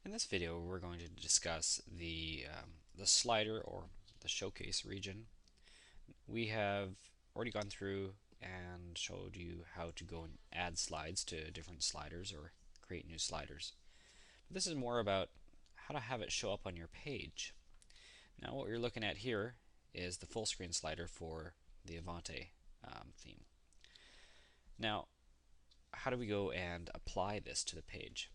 In this video, we're going to discuss the slider or the showcase region. We have already gone through and showed you how to go and add slides to different sliders or create new sliders. But this is more about how to have it show up on your page. Now what you're looking at here is the full screen slider for the Avante theme. Now, how do we go and apply this to the page?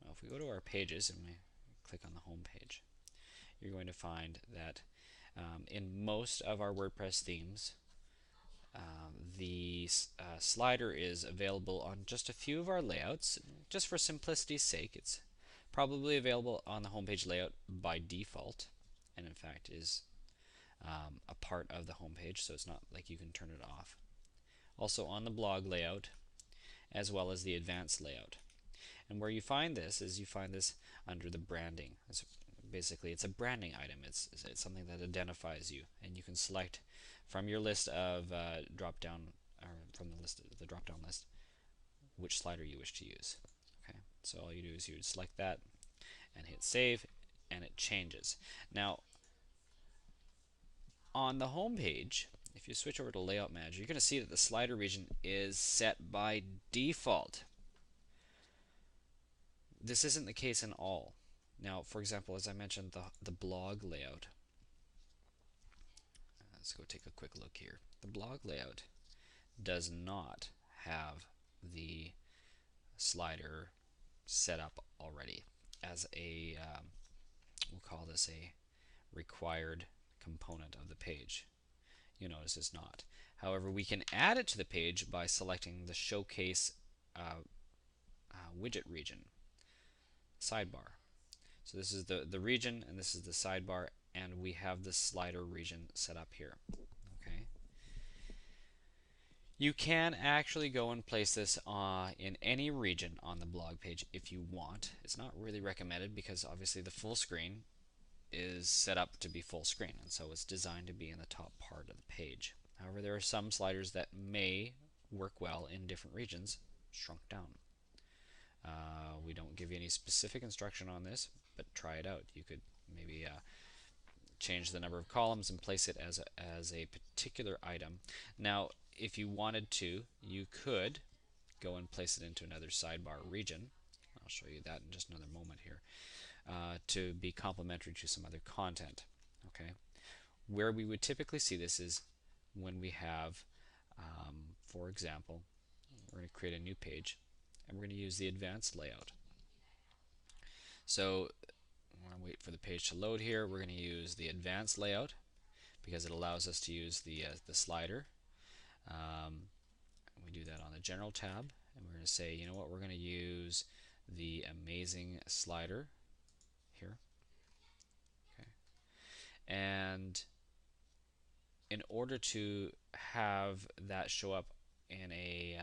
Well, if we go to our pages and we click on the home page, you're going to find that in most of our WordPress themes, the slider is available on just a few of our layouts. Just for simplicity's sake, it's probably available on the homepage layout by default, and in fact is a part of the homepage, so it's not like you can turn it off. Also on the blog layout, as well as the advanced layout. And where you find this is you find this under the branding. Basically, it's a branding item. It's something that identifies you, and you can select from your list of drop-down, or from the drop-down list, which slider you wish to use. Okay, so all you do is you would select that and hit save, and it changes. Now, on the home page, if you switch over to Layout Manager, you're going to see that the slider region is set by default. This isn't the case in all. Now, for example, as I mentioned, the blog layout. Let's go take a quick look here. The blog layout does not have the slider set up already as a, we'll call this a required component of the page. You notice it's not. However, we can add it to the page by selecting the Showcase widget region sidebar. So this is the region, and this is the sidebar, and we have the slider region set up here. Okay. You can actually go and place this in any region on the blog page if you want. It's not really recommended because obviously the full screen is set up to be full screen, and so it's designed to be in the top part of the page. However, there are some sliders that may work well in different regions, shrunk down. We don't give you any specific instruction on this, but try it out. You could maybe change the number of columns and place it as a particular item. Now, if you wanted to, you could go and place it into another sidebar region. I'll show you that in just another moment here, to be complementary to some other content. Okay, where we would typically see this is when we have, for example, we're going to create a new page, and we're going to use the advanced layout. So we're going to wait for the page to load here. We're going to use the advanced layout because it allows us to use the slider. We do that on the general tab, and we're going to say, you know what, we're going to use the amazing slider here. Okay. And in order to have that show up in a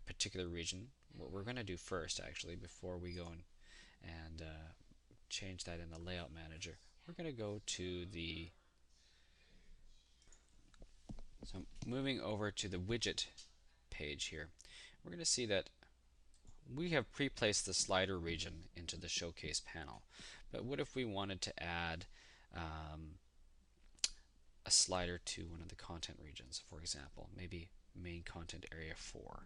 particular region, what we're going to do first, actually, before we go and change that in the layout manager, we're going to go to the, so moving over to the widget page here, we're going to see that we have pre-placed the slider region into the showcase panel. But what if we wanted to add a slider to one of the content regions, for example, maybe main content area 4.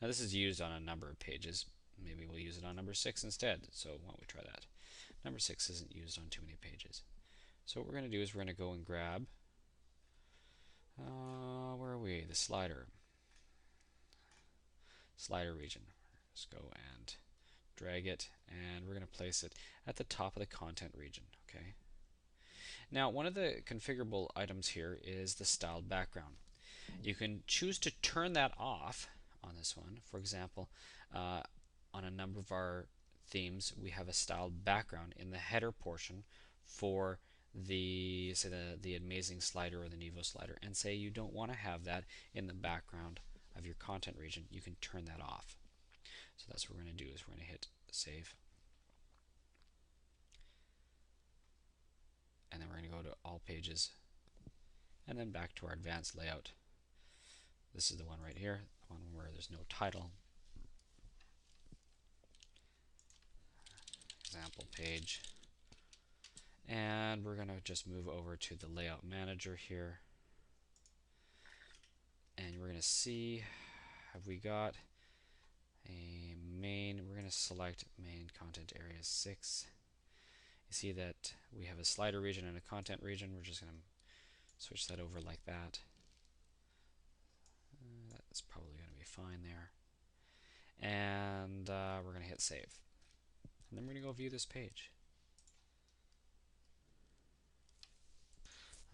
Now this is used on a number of pages. Maybe we'll use it on number 6 instead. So why don't we try that? Number 6 isn't used on too many pages. So what we're going to do is we're going to go and grab, where are we? The slider region. Let's go and drag it, and we're going to place it at the top of the content region. Okay. Now, one of the configurable items here is the styled background. You can choose to turn that off on this one. For example, on a number of our themes, we have a styled background in the header portion for the, say, the amazing slider or the Nevo slider, and say you don't want to have that in the background of your content region. You can turn that off. So that's what we're going to do, is we're going to hit save, and then we're going to go to all pages, and then back to our advanced layout. This is the one right here, the one where there's no title. sample page. And we're going to just move over to the layout manager here. And we're going to see, have we got a main? We're going to select main content area 6. You see that we have a slider region and a content region. We're just going to switch that over like that. That's probably going to be fine there. And we're going to hit save. And then we're going to go view this page.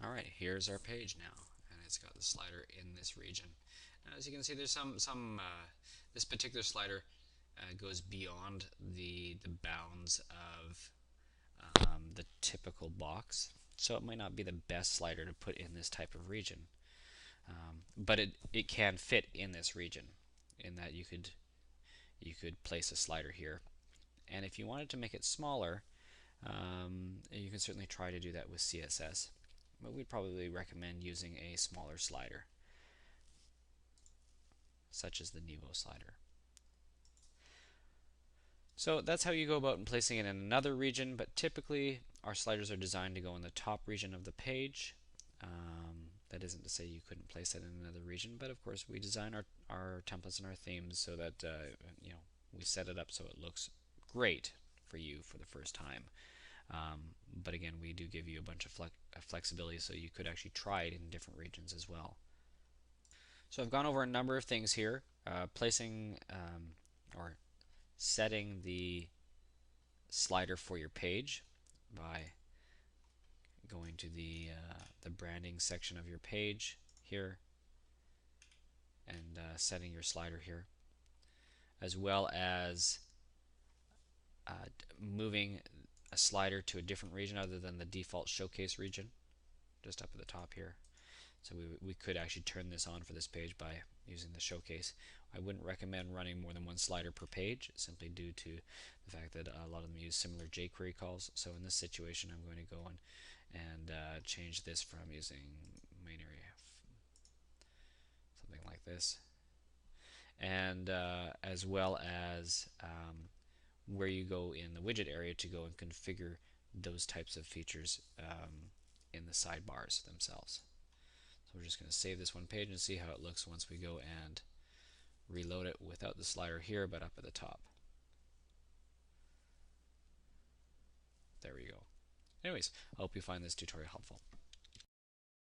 Alright, here's our page now, and it's got the slider in this region. Now, as you can see, there's this particular slider goes beyond the bounds of the typical box, so it might not be the best slider to put in this type of region, but it can fit in this region, in that you could place a slider here, and if you wanted to make it smaller, you can certainly try to do that with CSS. But we'd probably recommend using a smaller slider, such as the Niveau slider. So that's how you go about placing it in another region, but typically our sliders are designed to go in the top region of the page. That isn't to say you couldn't place it in another region, but of course we design our templates and our themes so that we set it up so it looks great for you for the first time. But again, we do give you a bunch of flexibility, so you could actually try it in different regions as well. So I've gone over a number of things here, placing or setting the slider for your page by going to the branding section of your page here and setting your slider here, as well as moving a slider to a different region other than the default showcase region, just up at the top here. So we could actually turn this on for this page by using the showcase. I wouldn't recommend running more than one slider per page, simply due to the fact that a lot of them use similar jQuery calls. So in this situation, I'm going to go and change this from using main area, something like this, and as well as where you go in the widget area to go and configure those types of features in the sidebars themselves. So we're just going to save this one page and see how it looks once we go and reload it without the slider here, but up at the top. There we go. Anyways, I hope you find this tutorial helpful.